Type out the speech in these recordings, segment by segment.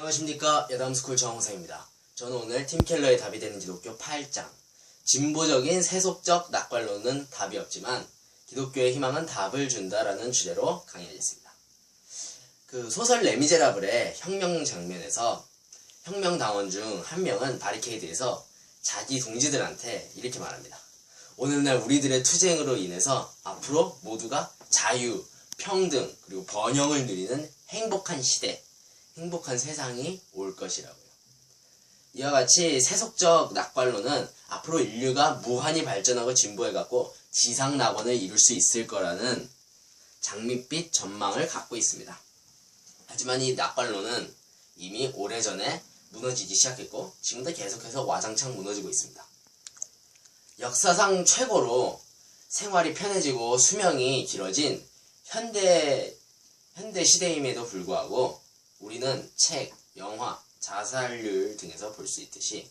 안녕하십니까. 여담스쿨 정홍사입니다. 저는 오늘 팀켈러의 답이 되는 기독교 8장 진보적인 세속적 낙관론은 답이 없지만 기독교의 희망은 답을 준다라는 주제로 강의하겠습니다. 그 소설 레미제라블의 혁명 장면에서 혁명당원 중 한 명은 바리케이드에서 자기 동지들한테 이렇게 말합니다. 오늘날 우리들의 투쟁으로 인해서 앞으로 모두가 자유, 평등, 그리고 번영을 누리는 행복한 시대, 행복한 세상이 올 것이라고요. 이와 같이 세속적 낙관론은 앞으로 인류가 무한히 발전하고 진보해갖고 지상낙원을 이룰 수 있을 거라는 장밋빛 전망을 갖고 있습니다. 하지만 이 낙관론은 이미 오래전에 무너지기 시작했고 지금도 계속해서 와장창 무너지고 있습니다. 역사상 최고로 생활이 편해지고 수명이 길어진 현대 시대임에도 불구하고 우리는 책, 영화, 자살률 등에서 볼 수 있듯이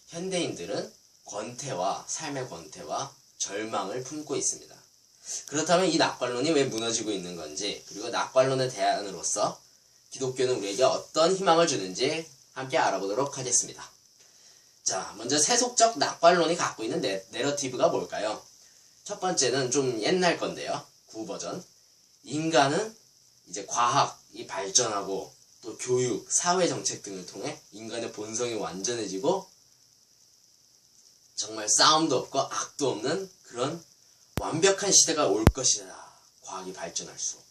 현대인들은 권태와 삶의 권태와 절망을 품고 있습니다. 그렇다면 이 낙관론이 왜 무너지고 있는 건지, 그리고 낙관론의 대안으로서 기독교는 우리에게 어떤 희망을 주는지 함께 알아보도록 하겠습니다. 자, 먼저 세속적 낙관론이 갖고 있는 내러티브가 뭘까요? 첫 번째는 좀 옛날 건데요. 구버전. 인간은 이제 과학이 발전하고 또 교육, 사회정책 등을 통해 인간의 본성이 완전해지고 정말 싸움도 없고 악도 없는 그런 완벽한 시대가 올 것이다. 과학이 발전할수록.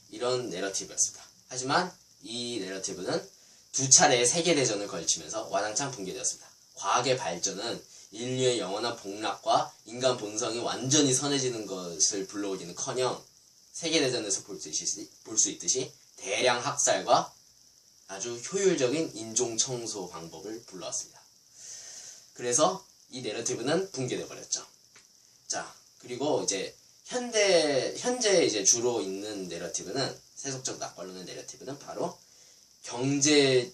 이런 내러티브였습니다. 하지만 이 내러티브는 두 차례의 세계대전을 걸치면서 와장창 붕괴되었습니다. 과학의 발전은 인류의 영원한 복락과 인간 본성이 완전히 선해지는 것을 불러오기는커녕 세계대전에서 볼 수 있듯이 대량 학살과 아주 효율적인 인종청소 방법을 불러왔습니다. 그래서 이 내러티브는 붕괴되어 버렸죠. 자, 그리고 이제 현재 이제 주로 있는 내러티브는, 세속적 낙관론의 내러티브는 바로 경제적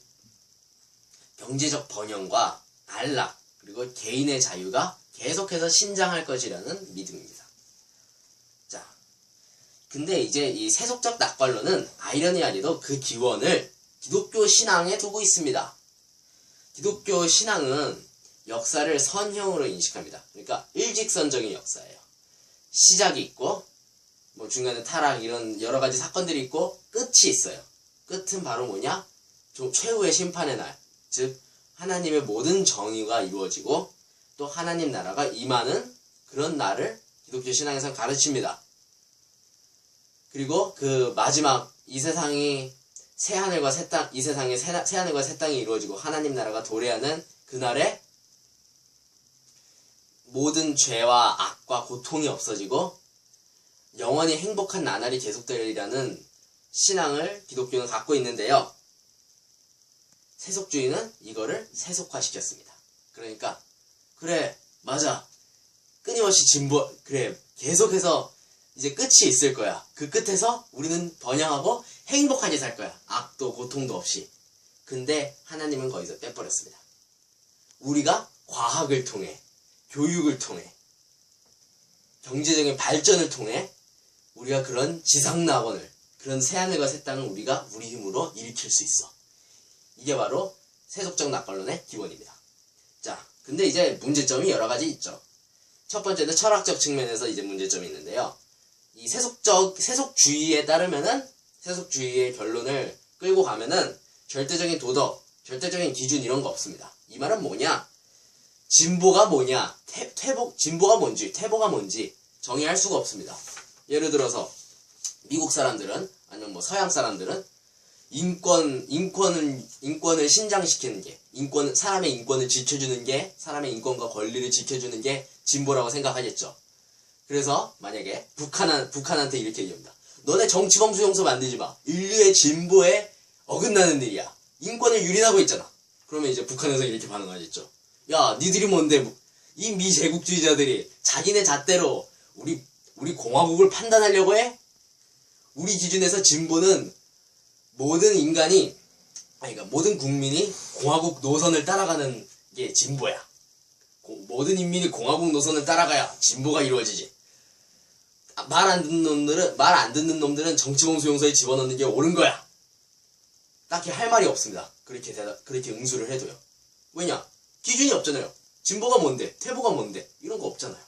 번영과 안락, 그리고 개인의 자유가 계속해서 신장할 것이라는 믿음입니다. 자, 근데 이제 이 세속적 낙관론은 아이러니하게도 그 기원을 기독교 신앙에 두고 있습니다. 기독교 신앙은 역사를 선형으로 인식합니다. 그러니까 일직선적인 역사예요. 시작이 있고 뭐 중간에 타락 이런 여러 가지 사건들이 있고 끝이 있어요. 끝은 바로 뭐냐? 최후의 심판의 날, 즉 하나님의 모든 정의가 이루어지고 또 하나님 나라가 임하는 그런 날을 기독교 신앙에서는 가르칩니다. 그리고 그 마지막 이 세상이 새하늘과 새 땅, 이 세상에 새하늘과 새 땅이 이루어지고 하나님 나라가 도래하는 그날에 모든 죄와 악과 고통이 없어지고 영원히 행복한 나날이 계속되리라는 신앙을 기독교는 갖고 있는데요. 세속주의는 이거를 세속화시켰습니다. 그러니까 그래, 맞아, 끊임없이 그래, 계속해서 이제 끝이 있을 거야. 그 끝에서 우리는 번영하고 행복하게 살 거야. 악도 고통도 없이. 근데 하나님은 거기서 빼버렸습니다. 우리가 과학을 통해, 교육을 통해, 경제적인 발전을 통해 우리가 그런 지상낙원을, 그런 새하늘과 새 땅을 우리가 우리 힘으로 일으킬 수 있어. 이게 바로 세속적 낙관론의 기본입니다. 자, 근데 이제 문제점이 여러 가지 있죠. 첫 번째는 철학적 측면에서 이제 문제점이 있는데요. 이 세속주의에 따르면은, 세속주의의 결론을 끌고 가면은 절대적인 도덕, 절대적인 기준 이런 거 없습니다. 이 말은 뭐냐? 진보가 뭐냐? 진보가 뭔지, 퇴보가 뭔지 정의할 수가 없습니다. 예를 들어서 미국 사람들은, 아니면 뭐 서양 사람들은 인권을 신장시키는 게, 사람의 인권을 지켜주는 게, 사람의 인권과 권리를 지켜주는 게 진보라고 생각하겠죠. 그래서 만약에 북한한테 이렇게 얘기합니다. 너네 정치범 수용소 만들지 마. 인류의 진보에 어긋나는 일이야. 인권을 유린하고 있잖아. 그러면 이제 북한에서 이렇게 반응하겠죠. 야, 니들이 뭔데? 이 미제국주의자들이 자기네 잣대로 우리 공화국을 판단하려고 해? 우리 기준에서 진보는 모든 인간이, 그러니까 모든 국민이 공화국 노선을 따라가는 게 진보야. 모든 인민이 공화국 노선을 따라가야 진보가 이루어지지. 말 안 듣는 놈들은 정치범 수용소에 집어넣는 게 옳은 거야. 딱히 할 말이 없습니다. 그렇게 응수를 해도요. 왜냐? 기준이 없잖아요. 진보가 뭔데? 퇴보가 뭔데? 이런 거 없잖아요.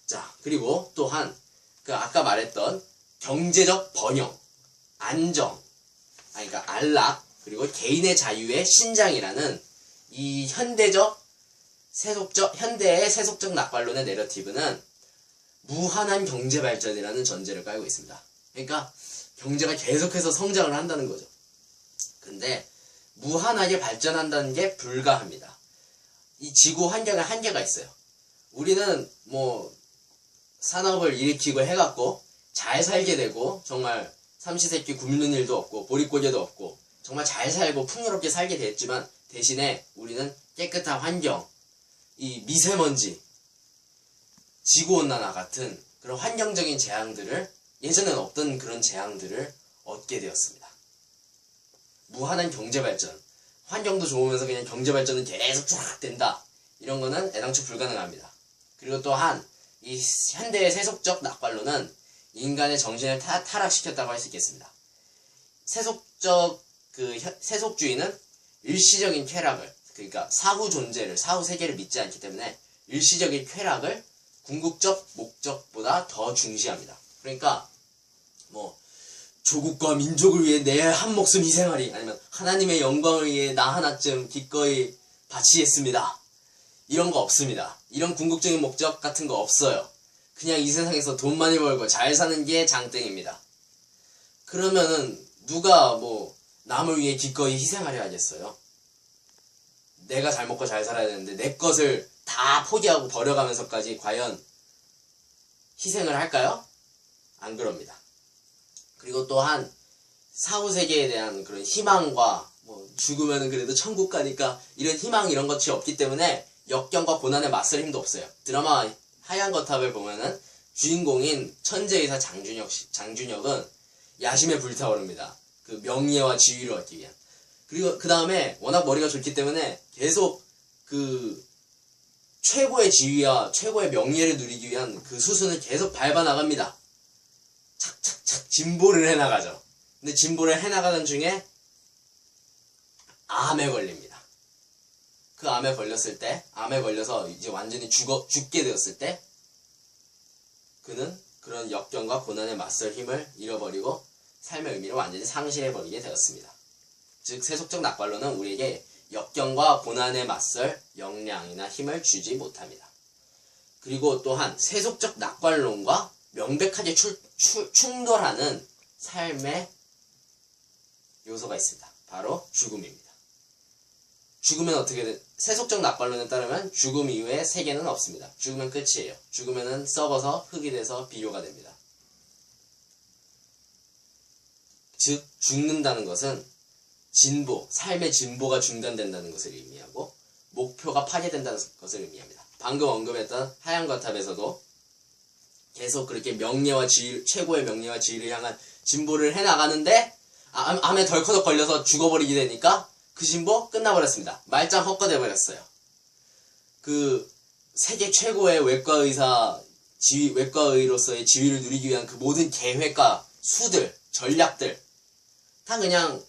자, 그리고 또한 아까 말했던 경제적 번영, 안정, 그러니까 안락, 그리고 개인의 자유의 신장이라는 이 현대의 세속적 낙관론의 내러티브는 무한한 경제 발전이라는 전제를 깔고 있습니다. 그러니까 경제가 계속해서 성장을 한다는 거죠. 근데 무한하게 발전한다는 게 불가합니다. 이 지구 환경에 한계가 있어요. 우리는 산업을 일으키고 해갖고 잘 살게 되고 정말 삼시세끼 굶는 일도 없고 보릿고개도 없고 정말 잘 살고 풍요롭게 살게 됐지만 대신에 우리는 깨끗한 환경, 이 미세먼지, 지구온난화 같은 그런 환경적인 재앙들을 예전엔 없던 그런 재앙들을 얻게 되었습니다. 무한한 경제발전, 환경도 좋으면서 그냥 경제발전은 계속 쫙 된다. 이런 거는 애당초 불가능합니다. 그리고 또한 이 현대의 세속적 낙관론은 인간의 정신을 타락시켰다고 할 수 있겠습니다. 세속주의는 일시적인 쾌락을, 그러니까 사후 존재를, 사후 세계를 믿지 않기 때문에 일시적인 쾌락을 궁극적 목적보다 더 중시합니다. 그러니까 조국과 민족을 위해 내 한 목숨 희생하리, 아니면 하나님의 영광을 위해 나 하나쯤 기꺼이 바치겠습니다. 이런 거 없습니다. 이런 궁극적인 목적 같은 거 없어요. 그냥 이 세상에서 돈 많이 벌고 잘 사는 게 장땡입니다. 그러면은 누가 남을 위해 기꺼이 희생하려 하겠어요? 내가 잘 먹고 잘 살아야 되는데 내 것을 다 포기하고 버려가면서까지 과연 희생을 할까요? 안 그럽니다. 그리고 또한 사후세계에 대한 그런 희망과 죽으면은 그래도 천국 가니까 이런 희망 이런 것이 없기 때문에 역경과 고난에 맞설 힘도 없어요. 드라마 하얀 거탑을 보면은 주인공인 천재의사 장준혁은 야심에 불타오릅니다. 그 명예와 지위를 얻기 위한. 그리고 그 다음에 워낙 머리가 좋기 때문에 계속 그 최고의 지위와 최고의 명예를 누리기 위한 그 수순을 계속 밟아나갑니다. 착착착 진보를 해나가죠. 근데 진보를 해나가는 중에 암에 걸립니다. 그 암에 걸려서 이제 완전히 죽게 되었을 때 그는 그런 역경과 고난에 맞설 힘을 잃어버리고 삶의 의미를 완전히 상실해버리게 되었습니다. 즉 세속적 낙관론은 우리에게 역경과 고난에 맞설 역량이나 힘을 주지 못합니다. 그리고 또한 세속적 낙관론과 명백하게 충돌하는 삶의 요소가 있습니다. 바로 죽음입니다. 죽으면 세속적 낙관론에 따르면 죽음 이후에 세계는 없습니다. 죽으면 끝이에요. 죽으면은 썩어서 흙이 돼서 비료가 됩니다. 즉 죽는다는 것은 삶의 진보가 중단된다는 것을 의미하고 목표가 파괴된다는 것을 의미합니다. 방금 언급했던 하얀 거탑에서도 계속 그렇게 최고의 명예와 지위를 향한 진보를 해나가는데 암에 덜커덕 걸려서 죽어버리게 되니까 그 진보 끝나버렸습니다. 말짱 헛거돼버렸어요. 그 세계 최고의 외과의로서의 지위를 누리기 위한 그 모든 계획과 수들, 전략들 다 그냥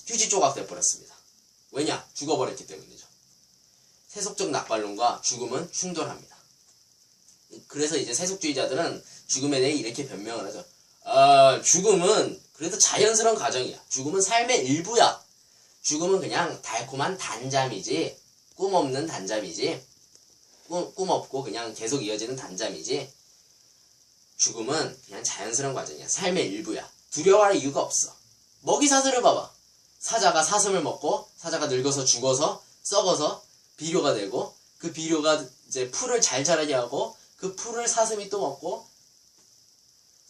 휴지 조각 돼버렸습니다. 왜냐? 죽어버렸기 때문이죠. 세속적 낙관론과 죽음은 충돌합니다. 그래서 이제 세속주의자들은 죽음에 대해 이렇게 변명을 하죠. 죽음은 그래도 자연스러운 과정이야. 죽음은 삶의 일부야. 죽음은 그냥 달콤한 단잠이지, 꿈 없는 단잠이지, 꿈 없고 그냥 계속 이어지는 단잠이지, 죽음은 그냥 자연스러운 과정이야. 삶의 일부야. 두려워할 이유가 없어. 먹이사슬을 봐봐. 사자가 사슴을 먹고 사자가 늙어서 죽어서 썩어서 비료가 되고 그 비료가 이제 풀을 잘 자라게 하고 그 풀을 사슴이 또 먹고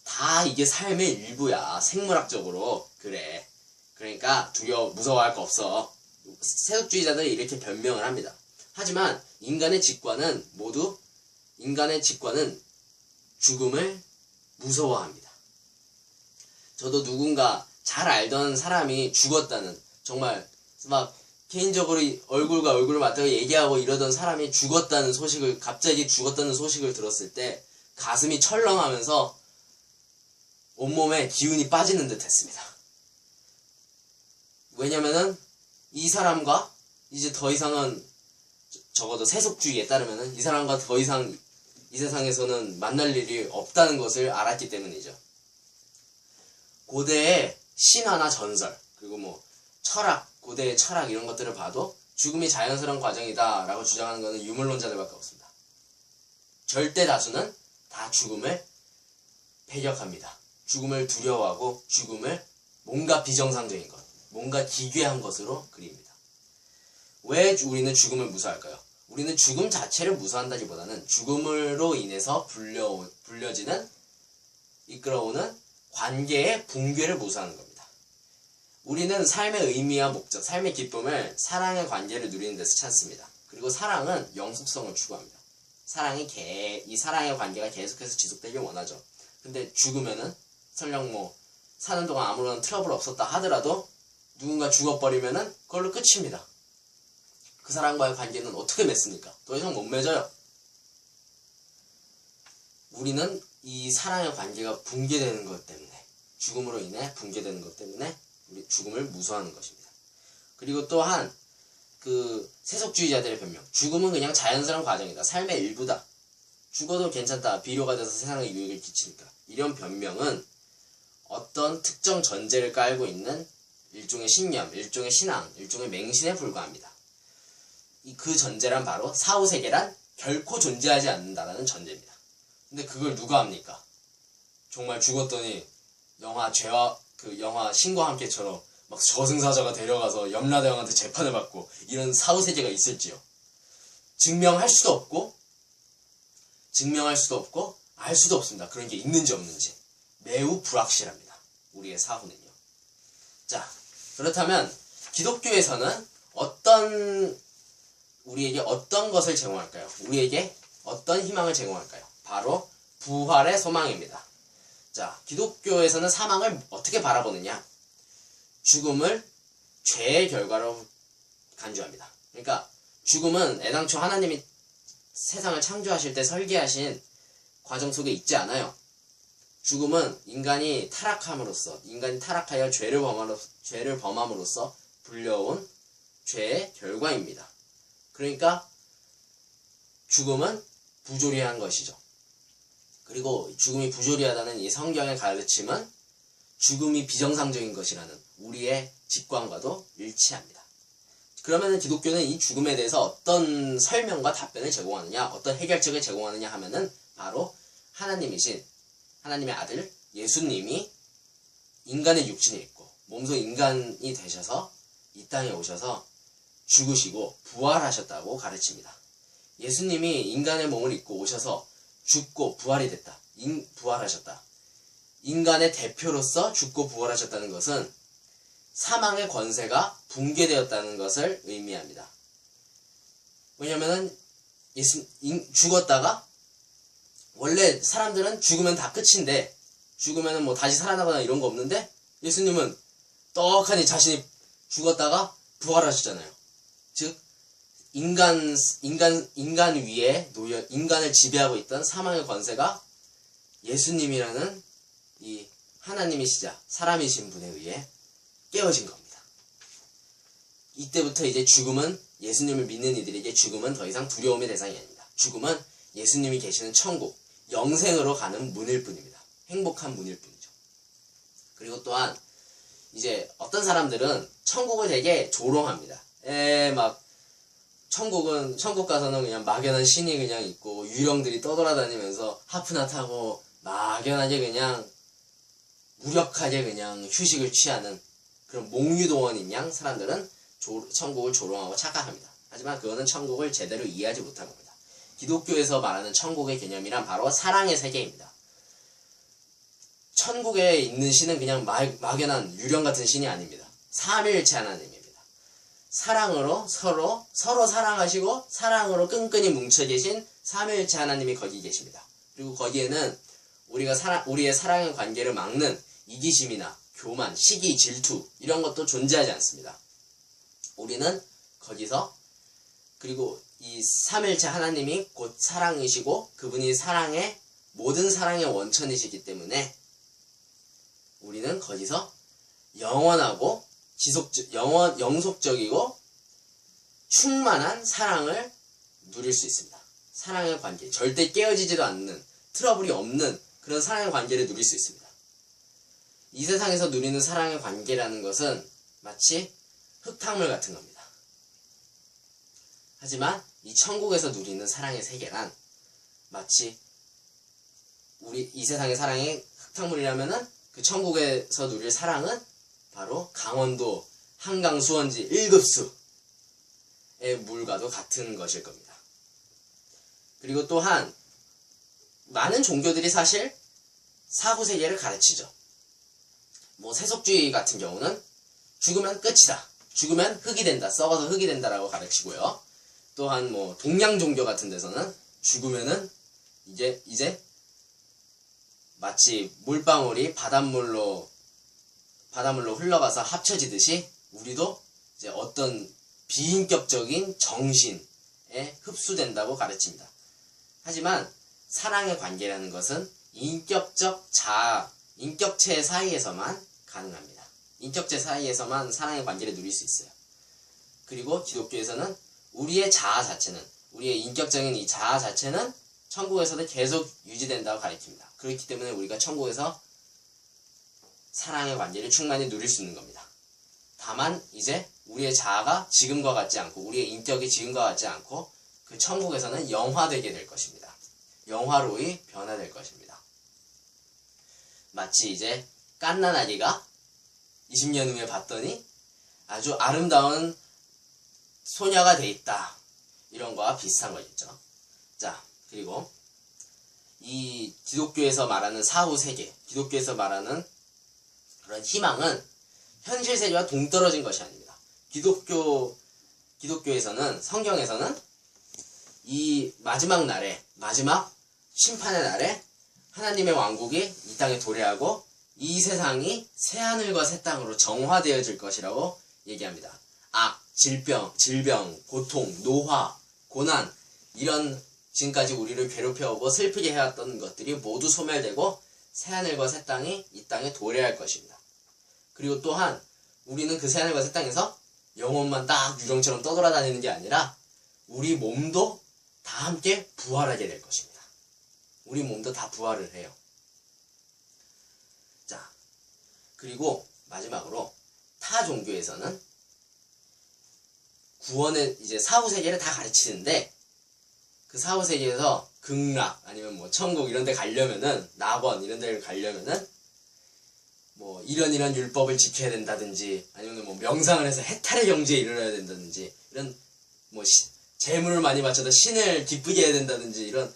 다 이게 삶의 일부야. 생물학적으로. 그래. 그러니까 무서워할 거 없어. 세속주의자들이 이렇게 변명을 합니다. 하지만 인간의 직관은 죽음을 무서워합니다. 저도 누군가 잘 알던 사람이 죽었다는, 정말 막 개인적으로 얼굴과 얼굴을 맞대고 얘기하고 이러던 사람이 갑자기 죽었다는 소식을 들었을 때 가슴이 철렁하면서 온몸에 기운이 빠지는 듯 했습니다. 왜냐면은 이 사람과 이제 더 이상은 적어도 세속주의에 따르면은 이 사람과 더 이상 이 세상에서는 만날 일이 없다는 것을 알았기 때문이죠. 고대의 신화나 전설, 그리고 뭐 철학, 고대의 철학 이런 것들을 봐도 죽음이 자연스러운 과정이다 라고 주장하는 것은 유물론자들밖에 없습니다. 절대 다수는 다 죽음을 배격합니다. 죽음을 두려워하고 죽음을 뭔가 비정상적인 것, 뭔가 기괴한 것으로 그립니다. 왜 우리는 죽음을 무서워할까요? 우리는 죽음 자체를 무서워한다기보다는 죽음으로 인해서 불려지는 이끌어오는 관계의 붕괴를 무서워하는 겁니다. 우리는 삶의 의미와 목적, 삶의 기쁨을 사랑의 관계를 누리는 데서 찾습니다. 그리고 사랑은 영속성을 추구합니다. 이 사랑의 관계가 계속해서 지속되길 원하죠. 근데 죽으면은 설령 뭐 사는 동안 아무런 트러블 없었다 하더라도 누군가 죽어버리면은 그걸로 끝입니다. 그 사람과의 관계는 어떻게 맺습니까? 더 이상 못 맺어요. 우리는 이 사랑의 관계가 붕괴되는 것 때문에, 죽음으로 인해 붕괴되는 것 때문에 우리 죽음을 무서워하는 것입니다. 그리고 또한 그 세속주의자들의 변명, 죽음은 그냥 자연스러운 과정이다, 삶의 일부다, 죽어도 괜찮다, 비료가 돼서 세상에 유익을 끼치니까, 이런 변명은 어떤 특정 전제를 깔고 있는 일종의 신념, 일종의 신앙, 일종의 맹신에 불과합니다. 그 전제란 바로 사후세계란 결코 존재하지 않는다라는 전제입니다. 근데 그걸 누가 합니까? 정말 죽었더니 영화 신과 함께처럼 막 저승사자가 데려가서 염라대왕한테 재판을 받고 이런 사후세계가 있을지요? 증명할 수도 없고 알 수도 없습니다. 그런 게 있는지 없는지. 매우 불확실합니다. 우리의 사후는요. 자, 그렇다면 기독교에서는 우리에게 어떤 것을 제공할까요? 우리에게 어떤 희망을 제공할까요? 바로 부활의 소망입니다. 자, 기독교에서는 사망을 어떻게 바라보느냐? 죽음을 죄의 결과로 간주합니다. 그러니까 죽음은 애당초 하나님이 세상을 창조하실 때 설계하신 과정 속에 있지 않아요. 죽음은 인간이 타락하여 죄를 범함으로써 불려온 죄의 결과입니다. 그러니까 죽음은 부조리한 것이죠. 그리고 죽음이 부조리하다는 이 성경의 가르침은 죽음이 비정상적인 것이라는 우리의 직관과도 일치합니다. 그러면 기독교는 이 죽음에 대해서 어떤 설명과 답변을 제공하느냐, 어떤 해결책을 제공하느냐 하면은 바로 하나님의 아들 예수님이 인간의 육신을 입고 몸소 인간이 되셔서 이 땅에 오셔서 죽으시고 부활하셨다고 가르칩니다. 예수님이 인간의 몸을 입고 오셔서 죽고 부활이 됐다. 부활하셨다. 인간의 대표로서 죽고 부활하셨다는 것은 사망의 권세가 붕괴되었다는 것을 의미합니다. 왜냐면은 죽었다가 원래 사람들은 죽으면 다 끝인데 죽으면은 뭐 다시 살아나거나 이런 거 없는데 예수님은 떡하니 자신이 죽었다가 부활하셨잖아요. 즉 인간 위에 인간을 지배하고 있던 사망의 권세가 예수님이라는 이 하나님이시자 사람이신 분에 의해 깨어진 겁니다. 이때부터 이제 죽음은 예수님을 믿는 이들에게 죽음은 더 이상 두려움의 대상이 아닙니다. 죽음은 예수님이 계시는 천국, 영생으로 가는 문일 뿐입니다. 행복한 문일 뿐이죠. 그리고 또한 이제 어떤 사람들은 천국을 되게 조롱합니다. 막 천국 가서는 그냥 막연한 신이 그냥 있고 유령들이 떠돌아다니면서 하프나 타고 막연하게 그냥 무력하게 그냥 휴식을 취하는 그런 몽유도원인 양 사람들은 천국을 조롱하고 착각합니다. 하지만 그거는 천국을 제대로 이해하지 못한 겁니다. 기독교에서 말하는 천국의 개념이란 바로 사랑의 세계입니다. 천국에 있는 신은 그냥 막연한 유령 같은 신이 아닙니다. 삼위일체 하나님입니다. 사랑으로 서로 사랑하시고 사랑으로 끈끈이 뭉쳐 계신 삼위일체 하나님이 거기 계십니다. 그리고 거기에는 우리의 사랑의 관계를 막는 이기심이나 교만, 시기, 질투 이런 것도 존재하지 않습니다. 우리는 거기서 그리고 이 삼위일체 하나님이 곧 사랑이시고 그분이 모든 사랑의 원천이시기 때문에 우리는 거기서 영원하고 영속적이고 충만한 사랑을 누릴 수 있습니다. 사랑의 관계, 절대 깨어지지도 않는, 트러블이 없는 그런 사랑의 관계를 누릴 수 있습니다. 이 세상에서 누리는 사랑의 관계라는 것은 마치 흙탕물 같은 겁니다. 하지만 이 천국에서 누리는 사랑의 세계란 마치 우리 이 세상의 사랑이 흙탕물이라면은 그 천국에서 누릴 사랑은 바로 강원도 한강 수원지 1급수의 물과도 같은 것일 겁니다. 그리고 또한 많은 종교들이 사실 사후세계를 가르치죠. 뭐 세속주의 같은 경우는 죽으면 끝이다. 죽으면 흙이 된다. 썩어서 흙이 된다라고 가르치고요. 또한 뭐 동양 종교 같은 데서는 죽으면은 이제 마치 물방울이 바닷물로 흘러가서 합쳐지듯이 우리도 이제 어떤 비인격적인 정신에 흡수된다고 가르칩니다. 하지만 사랑의 관계라는 것은 인격체 사이에서만 가능합니다. 인격체 사이에서만 사랑의 관계를 누릴 수 있어요. 그리고 기독교에서는 우리의 자아 자체는, 우리의 인격적인 이 자아 자체는 천국에서도 계속 유지된다고 가르칩니다. 그렇기 때문에 우리가 천국에서 사랑의 관계를 충만히 누릴 수 있는 겁니다. 다만 이제 우리의 자아가 지금과 같지 않고 우리의 인격이 지금과 같지 않고 그 천국에서는 영화되게 될 것입니다. 영화로이 변화될 것입니다. 마치 이제 깐난 아기가 20년 후에 봤더니 아주 아름다운 소녀가 돼 있다. 이런 거와 비슷한 거겠죠. 자, 그리고 이 기독교에서 말하는 사후 세계, 기독교에서 말하는 그런 희망은 현실 세계와 동떨어진 것이 아닙니다. 기독교에서는, 성경에서는 이 마지막 날에, 마지막 심판의 날에 하나님의 왕국이 이 땅에 도래하고 이 세상이 새하늘과 새 땅으로 정화되어질 것이라고 얘기합니다. 악, 질병, 고통, 노화, 고난, 이런 지금까지 우리를 괴롭혀오고 슬프게 해왔던 것들이 모두 소멸되고 새하늘과 새 땅이 이 땅에 도래할 것입니다. 그리고 또한 우리는 그 새하늘과 새 땅에서 영혼만 딱 유령처럼 떠돌아다니는 게 아니라 우리 몸도 다 함께 부활하게 될 것입니다. 우리 몸도 다 부활을 해요. 자, 그리고 마지막으로 타 종교에서는 구원의 이제 사후세계를 다 가르치는데 그 사후세계에서 극락 아니면 뭐 천국 이런 데 가려면은 낙원 이런 데를 가려면은 뭐 이런 율법을 지켜야 된다든지 아니면 뭐 명상을 해서 해탈의 경지에 이르러야 된다든지 이런 뭐 재물을 많이 바쳐서 신을 기쁘게 해야 된다든지 이런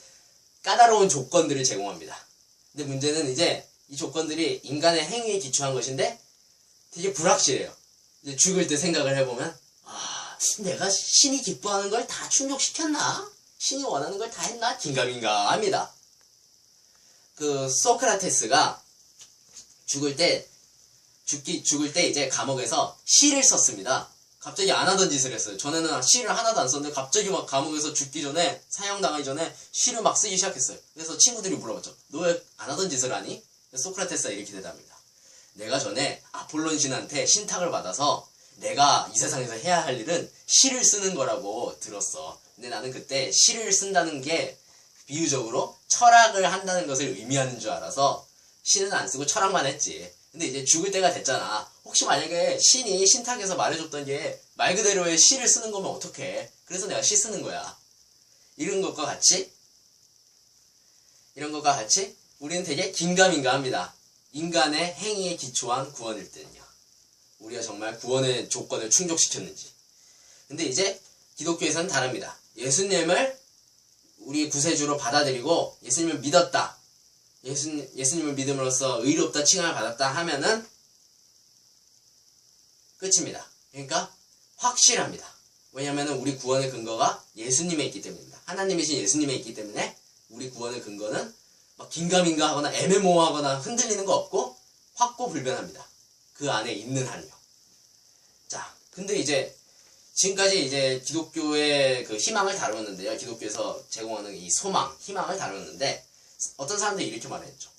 까다로운 조건들을 제공합니다. 근데 문제는 이제 이 조건들이 인간의 행위에 기초한 것인데 되게 불확실해요. 이제 죽을 때 생각을 해보면 내가 신이 기뻐하는 걸 다 충족시켰나? 신이 원하는 걸 다 했나? 긴가민가 합니다. 그 소크라테스가 죽을 때 이제 감옥에서 시를 썼습니다. 갑자기 안 하던 짓을 했어요. 전에는 시를 하나도 안 썼는데 갑자기 막 감옥에서 죽기 전에, 사형당하기 전에 시를 막 쓰기 시작했어요. 그래서 친구들이 물어봤죠. 너 왜 안 하던 짓을 하니? 소크라테스가 이렇게 대답합니다. 내가 전에 아폴론 신한테 신탁을 받아서 내가 이 세상에서 해야 할 일은 시를 쓰는 거라고 들었어. 근데 나는 그때 시를 쓴다는 게 비유적으로 철학을 한다는 것을 의미하는 줄 알아서 시는 안 쓰고 철학만 했지. 근데 이제 죽을 때가 됐잖아. 혹시 만약에 신이 신탁에서 말해줬던 게 말 그대로의 시를 쓰는 거면 어떡해. 그래서 내가 시 쓰는 거야. 이런 것과 같이 우리는 되게 긴가민가합니다. 인간의 행위에 기초한 구원일 때는요. 우리가 정말 구원의 조건을 충족시켰는지. 근데 이제 기독교에서는 다릅니다. 예수님을 우리 구세주로 받아들이고 예수님을 믿었다. 예수님을 믿음으로써 의롭다 칭함을 받았다 하면은 끝입니다. 그러니까 확실합니다. 왜냐하면 우리 구원의 근거가 예수님에 있기 때문입니다. 하나님이신 예수님에 있기 때문에 우리 구원의 근거는 막 긴가민가 하거나 애매모호하거나 흔들리는 거 없고 확고불변합니다. 그 안에 있는 한요. 자, 근데 이제 지금까지 이제 기독교의 그 희망을 다루었는데요. 기독교에서 제공하는 이 소망, 희망을 다루었는데 어떤 사람들이 이렇게 말했죠.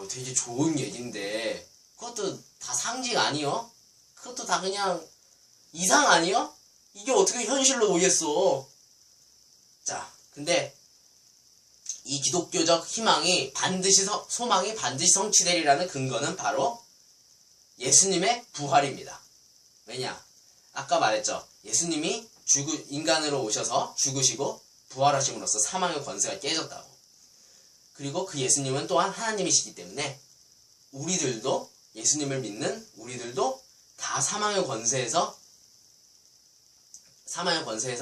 되게 좋은 얘기인데 그것도 다 상징 아니요? 그것도 다 그냥 이상 아니야? 이게 어떻게 현실로 오겠어? 자, 근데 이 기독교적 희망이 소망이 반드시 성취되리라는 근거는 바로 예수님의 부활입니다. 왜냐? 아까 말했죠. 예수님이 인간으로 오셔서 죽으시고 부활하심으로써 사망의 권세가 깨졌다고. 그리고 그 예수님은 또한 하나님이시기 때문에 우리들도, 예수님을 믿는 우리들도 다 사망의 권세에서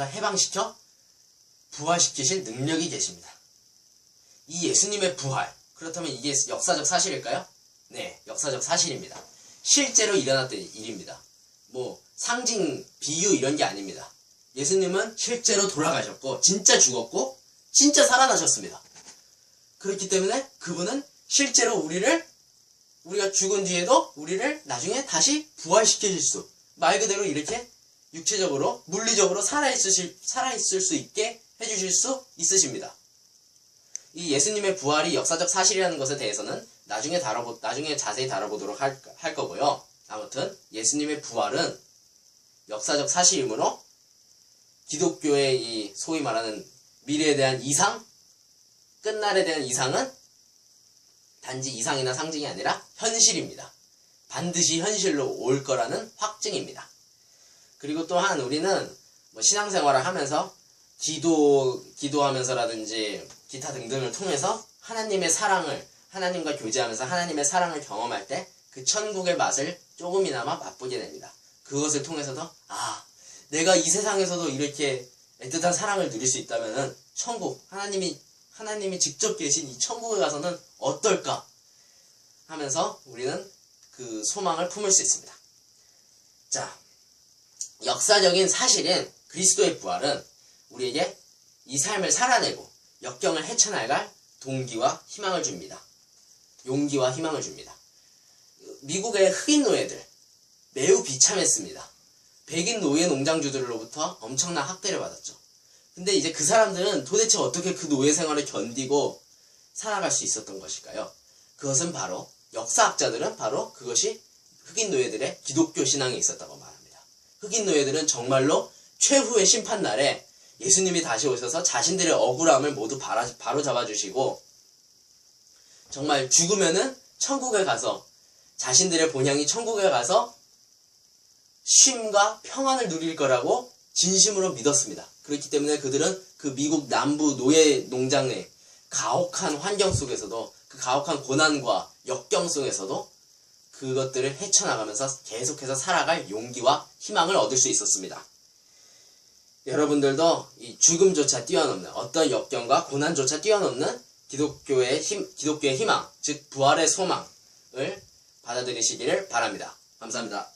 해방시켜 부활시키실 능력이 계십니다. 이 예수님의 부활, 그렇다면 이게 역사적 사실일까요? 네, 역사적 사실입니다. 실제로 일어났던 일입니다. 뭐 상징, 비유 이런 게 아닙니다. 예수님은 실제로 돌아가셨고 진짜 죽었고 진짜 살아나셨습니다. 그렇기 때문에 그분은 실제로 우리가 죽은 뒤에도 우리를 나중에 다시 부활시키실 수, 말 그대로 이렇게 육체적으로, 물리적으로 살아있을 수 있게 해주실 수 있으십니다. 이 예수님의 부활이 역사적 사실이라는 것에 대해서는 나중에 자세히 다뤄보도록 할 거고요. 아무튼 예수님의 부활은 역사적 사실이므로 기독교의 이 소위 말하는 미래에 대한 이상, 끝날에 대한 이상은 단지 이상이나 상징이 아니라 현실입니다. 반드시 현실로 올 거라는 확증입니다. 그리고 또한 우리는 뭐 신앙생활을 하면서 기도하면서라든지 기타 등등을 통해서 하나님의 사랑을, 하나님과 교제하면서 하나님의 사랑을 경험할 때 그 천국의 맛을 조금이나마 맛보게 됩니다. 그것을 통해서도 내가 이 세상에서도 이렇게 애틋한 사랑을 누릴 수 있다면은 천국, 하나님이 직접 계신 이 천국에 가서는 어떨까 하면서 우리는 그 소망을 품을 수 있습니다. 자, 역사적인 사실인 그리스도의 부활은 우리에게 이 삶을 살아내고 역경을 헤쳐나갈 동기와 희망을 줍니다. 용기와 희망을 줍니다. 미국의 흑인 노예들 매우 비참했습니다. 백인 노예 농장주들로부터 엄청난 학대를 받았죠. 근데 이제 그 사람들은 도대체 어떻게 그 노예 생활을 견디고 살아갈 수 있었던 것일까요? 그것은 바로, 역사학자들은 바로 그것이 흑인 노예들의 기독교 신앙에 있었다고 말합니다. 흑인 노예들은 정말로 최후의 심판날에 예수님이 다시 오셔서 자신들의 억울함을 모두 바로 잡아주시고 정말 죽으면은 천국에 가서, 자신들의 본향이 천국에 가서 쉼과 평안을 누릴 거라고 진심으로 믿었습니다. 그렇기 때문에 그들은 그 미국 남부 노예 농장의 가혹한 환경 속에서도, 그 가혹한 고난과 역경 속에서도 그것들을 헤쳐나가면서 계속해서 살아갈 용기와 희망을 얻을 수 있었습니다. 여러분들도 이 죽음조차 뛰어넘는, 어떤 역경과 고난조차 뛰어넘는 기독교의 희망, 즉 부활의 소망을 받아들이시기를 바랍니다. 감사합니다.